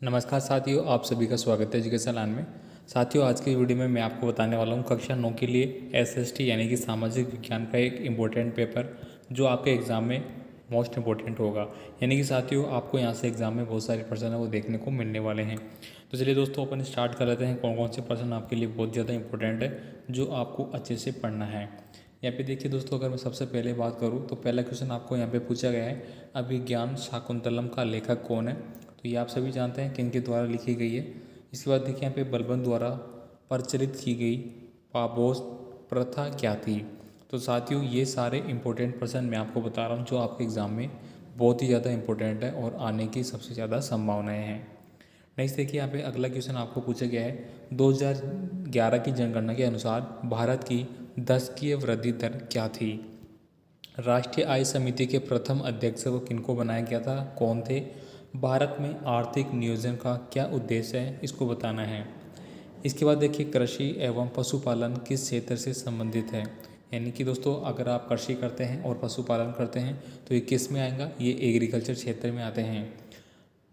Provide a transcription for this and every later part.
नमस्कार साथियों, आप सभी का स्वागत है एजुकेशन लाइन में। साथियों, आज की वीडियो में मैं आपको बताने वाला हूँ कक्षा 9 के लिए एसएसटी यानी कि सामाजिक विज्ञान का एक इम्पोर्टेंट पेपर जो आपके एग्ज़ाम में मोस्ट इम्पोर्टेंट होगा। यानी कि साथियों, आपको यहाँ से एग्ज़ाम में बहुत सारे प्रश्न है वो देखने को मिलने वाले हैं। तो चलिए दोस्तों, अपन स्टार्ट कर लेते हैं कौन कौन से प्रश्न आपके लिए बहुत ज़्यादा इंपॉर्टेंट है जो आपको अच्छे से पढ़ना है। यहाँ पे देखिए दोस्तों, अगर मैं सबसे पहले बात करूँ तो पहला क्वेश्चन आपको यहाँ पे पूछा गया है, अभिज्ञान शाकुंतलम का लेखक कौन है। तो ये आप सभी जानते हैं किन के द्वारा लिखी गई है। इसके बाद देखिए यहाँ पे बलबन द्वारा प्रचलित की गई पापोस प्रथा क्या थी। तो साथियों, ये सारे इंपॉर्टेंट प्रश्न मैं आपको बता रहा हूँ जो आपके एग्ज़ाम में बहुत ही ज़्यादा इंपॉर्टेंट है और आने की सबसे ज़्यादा संभावनाएं हैं। नेक्स्ट देखिए, यहाँ पे अगला क्वेश्चन आपको पूछा गया है, 2011 की जनगणना के अनुसार भारत की दशकीय वृद्धि दर क्या थी। राष्ट्रीय आय समिति के प्रथम अध्यक्ष को किनको बनाया गया था, कौन थे। भारत में आर्थिक नियोजन का क्या उद्देश्य है, इसको बताना है। इसके बाद देखिए, कृषि एवं पशुपालन किस क्षेत्र से संबंधित है। यानी कि दोस्तों, अगर आप कृषि करते हैं और पशुपालन करते हैं तो ये किस में आएगा, ये एग्रीकल्चर क्षेत्र में आते हैं।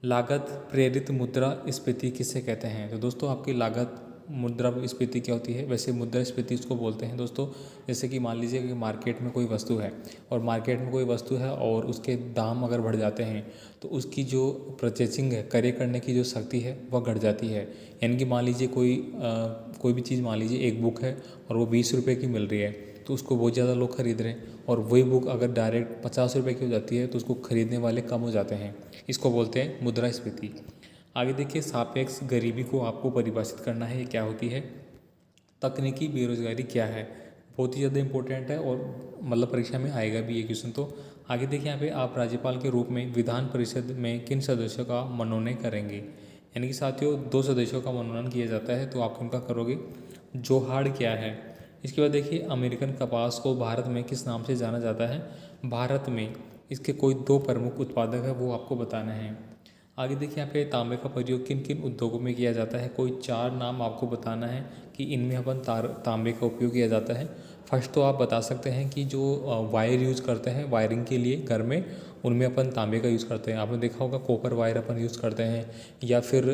लागत प्रेरित मुद्रास्फीति किसे कहते हैं। तो दोस्तों, आपकी लागत मुद्रास्फीति क्या होती है, वैसे मुद्रास्फीति इसको बोलते हैं दोस्तों। जैसे कि मान लीजिए कि मार्केट में कोई वस्तु है और मार्केट में कोई वस्तु है और उसके दाम अगर बढ़ जाते हैं तो उसकी जो परचेसिंग है, क्रय करने की जो शक्ति है वह घट जाती है। यानी कि मान लीजिए कोई भी चीज़, मान लीजिए एक बुक है और वो 20 रुपये की मिल रही है तो उसको बहुत ज़्यादा लोग खरीद रहे हैं, और वही बुक अगर डायरेक्ट 50 रुपये की हो जाती है तो उसको खरीदने वाले कम हो जाते हैं। इसको बोलते हैं मुद्रास्फीति। आगे देखिए, सापेक्ष गरीबी को आपको परिभाषित करना है, ये क्या होती है। तकनीकी बेरोजगारी क्या है, बहुत ही ज़्यादा इंपॉर्टेंट है और मतलब परीक्षा में आएगा भी ये क्वेश्चन। तो आगे देखिए, यहाँ पे आप राज्यपाल के रूप में विधान परिषद में किन सदस्यों का मनोनयन करेंगे। यानी कि साथियों, 2 सदस्यों का मनोनयन किया जाता है, तो आप उनका करोगे। जोहाड़ क्या है। इसके बाद देखिए, अमेरिकन कपास को भारत में किस नाम से जाना जाता है। भारत में इसके कोई 2 प्रमुख उत्पादक है, वो आपको बताना है। आगे देखिए, यहाँ पे तांबे का प्रयोग किन किन उद्योगों में किया जाता है, कोई 4 नाम आपको बताना है कि इनमें अपन तांबे का उपयोग किया जाता है। फर्स्ट तो आप बता सकते हैं कि जो वायर यूज़ करते हैं वायरिंग के लिए घर में, उनमें अपन तांबे का यूज़ करते हैं। आपने देखा होगा कॉपर वायर अपन यूज़ करते हैं, या फिर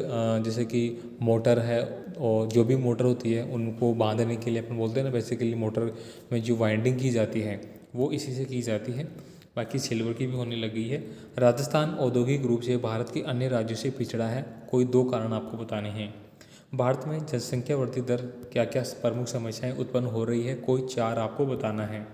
जैसे कि मोटर है, और जो भी मोटर होती है उनको बांधने के लिए अपन बोलते हैं ना, बेसिकली मोटर में जो वाइंडिंग की जाती है वो इसी से की जाती है। बाकी सिल्वर की भी होने लगी है। राजस्थान औद्योगिक रूप से भारत के अन्य राज्यों से पिछड़ा है, कोई 2 कारण आपको बताने हैं। भारत में जनसंख्या वृद्धि दर क्या क्या प्रमुख समस्याएं उत्पन्न हो रही है, कोई 4 आपको बताना है।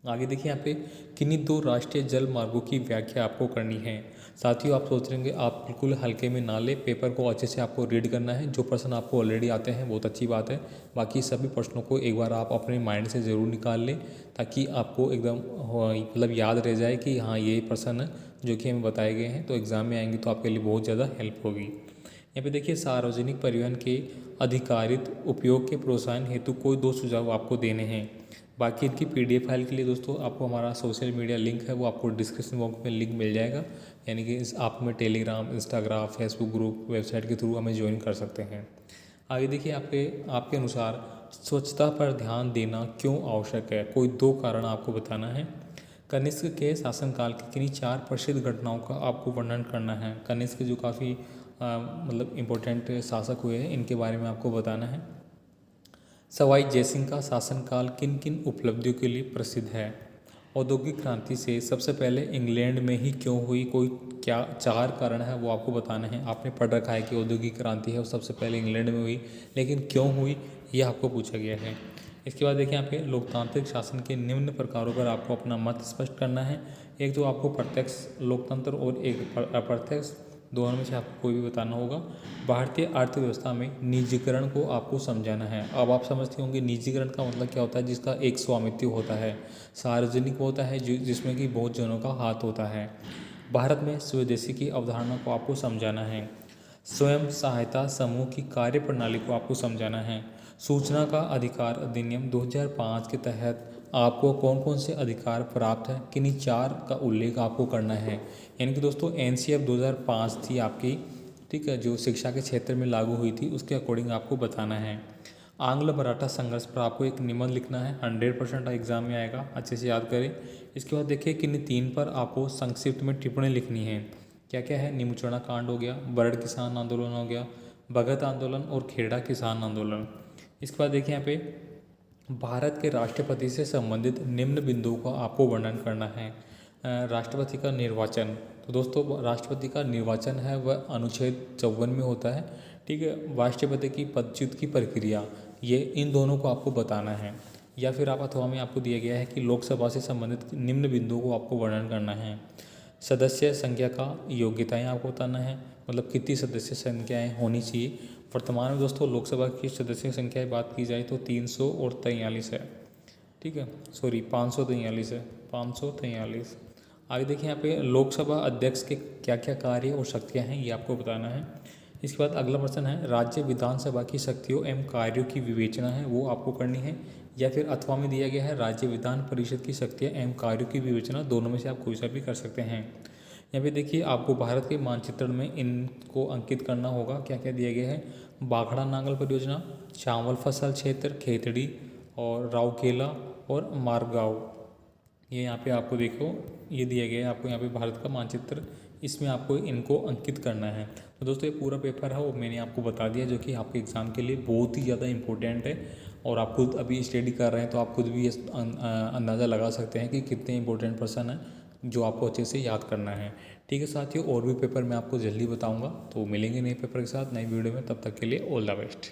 आगे देखिए, यहाँ पे किन्हीं 2 राष्ट्रीय जल मार्गों की व्याख्या आपको करनी है। साथियों, आप सोच रहे आप बिल्कुल हल्के में ना ले, पेपर को अच्छे से आपको रीड करना है। जो प्रश्न आपको ऑलरेडी आते हैं बहुत अच्छी बात है, बाकी सभी प्रश्नों को एक बार आप अपने माइंड से ज़रूर निकाल लें, ताकि आपको एकदम मतलब याद रह जाए कि हाँ, ये प्रश्न जो कि हमें बताए गए हैं, तो एग्ज़ाम में आएंगे तो आपके लिए बहुत ज़्यादा हेल्प होगी। यहाँ पे देखिए, सार्वजनिक परिवहन के अधिकारित उपयोग के प्रोत्साहन हेतु कोई 2 सुझाव आपको देने हैं। बाकी इनकी PDF फाइल के लिए दोस्तों आपको हमारा सोशल मीडिया लिंक है, वो आपको डिस्क्रिप्शन बॉक्स में लिंक मिल जाएगा। यानी कि आप में Telegram, Instagram, Facebook group, website के थ्रू हमें ज्वाइन कर सकते हैं। आगे देखिए, आपके अनुसार स्वच्छता पर ध्यान देना क्यों आवश्यक है, कोई 2 कारण आपको बताना है। कनिष्क के शासनकाल की किन्हीं 4 प्रसिद्ध घटनाओं का आपको वर्णन करना है। कनिष्क जो काफ़ी मतलब इम्पोर्टेंट शासक हुए हैं, इनके बारे में आपको बताना है। सवाई जयसिंह का शासनकाल किन किन उपलब्धियों के लिए प्रसिद्ध है। औद्योगिक क्रांति से सबसे पहले इंग्लैंड में ही क्यों हुई, कोई क्या 4 कारण है वो आपको बताना है। आपने पढ़ रखा है कि औद्योगिक क्रांति है वो सबसे पहले इंग्लैंड में हुई, लेकिन क्यों हुई ये आपको पूछा गया है। इसके बाद देखिए, यहाँ पे लोकतांत्रिक शासन के निम्न प्रकारों पर आपको अपना मत स्पष्ट करना है। एक तो आपको प्रत्यक्ष लोकतंत्र और एक अप्रत्यक्ष, दोनों में से आपको कोई भी बताना होगा। भारतीय अर्थव्यवस्था में निजीकरण को आपको समझाना है। अब आप समझते होंगे निजीकरण का मतलब क्या होता है, जिसका एक स्वामित्व होता है, सार्वजनिक होता है, जिसमें कि बहुत जनों का हाथ होता है। भारत में स्वदेशी की अवधारणा को आपको समझाना है। स्वयं सहायता समूह की कार्य प्रणाली को आपको समझाना है। सूचना का अधिकार अधिनियम 2005 के तहत आपको कौन कौन से अधिकार प्राप्त है, किन्हीं 4 का उल्लेख आपको करना है। यानी कि दोस्तों, NCF 2005 थी आपकी, ठीक है, जो शिक्षा के क्षेत्र में लागू हुई थी, उसके अकॉर्डिंग आपको बताना है। आंग्ल मराठा संघर्ष पर आपको एक निबंध लिखना है, 100% एग्जाम में आएगा, अच्छे से याद करें। इसके बाद देखिए, किन्हीं 3 पर आपको संक्षिप्त में टिप्पणी लिखनी है। क्या क्या है, निमुचुड़ा कांड हो गया, बरड़ किसान आंदोलन हो गया, भगत आंदोलन और खेड़ा किसान आंदोलन। इसके बाद देखिए यहाँ पे भारत के राष्ट्रपति से संबंधित निम्न बिंदुओं का आपको वर्णन करना है। राष्ट्रपति का निर्वाचन, तो दोस्तों राष्ट्रपति का निर्वाचन है वह अनुच्छेद 54 में होता है। ठीक है, राष्ट्रपति की पदच्युत की प्रक्रिया, ये इन दोनों को आपको बताना है। या फिर आप अथवा में आपको दिया गया है कि लोकसभा से संबंधित निम्न बिंदुओं को आपको वर्णन करना है। सदस्य संख्या का योग्यताएं आपको बताना है, मतलब कितनी सदस्य संख्याएं होनी चाहिए। वर्तमान में दोस्तों लोकसभा की सदस्य संख्या की बात की जाए तो 343 है। ठीक है, सॉरी 543 है, 543। आगे देखिए यहाँ पे लोकसभा अध्यक्ष के क्या क्या कार्य और शक्तियाँ हैं ये आपको बताना है। इसके बाद अगला प्रश्न है राज्य विधानसभा की शक्तियों एवं कार्यों की विवेचना है वो आपको करनी है। या फिर अथवा में दिया गया है राज्य विधान परिषद की शक्तियाँ एवं कार्यों की विवेचना, दोनों में से आप कोई सा भी कर सकते हैं। यहाँ पे देखिए आपको भारत के मानचित्रण में इनको अंकित करना होगा। क्या क्या दिया गया है, बाखड़ा नांगल परियोजना, चावल फसल क्षेत्र खेतड़ी और राउरकेला और मारगांव, ये यहाँ पे आपको देखो ये दिया गया है आपको यहाँ पे भारत का मानचित्र, इसमें आपको इनको अंकित करना है। तो दोस्तों ये पूरा पेपर है वो मैंने आपको बता दिया, जो कि आपके एग्ज़ाम के लिए बहुत ही ज़्यादा इंपॉर्टेंट है। और आप खुद अभी स्टडी कर रहे हैं तो आप खुद भी अंदाज़ा लगा सकते हैं कि कितने इंपॉर्टेंट पर्सन हैं जो आपको अच्छे से याद करना है। ठीक है साथियों, और भी पेपर मैं आपको जल्दी बताऊँगा। तो मिलेंगे नए पेपर के साथ नई वीडियो में, तब तक के लिए ऑल द बेस्ट।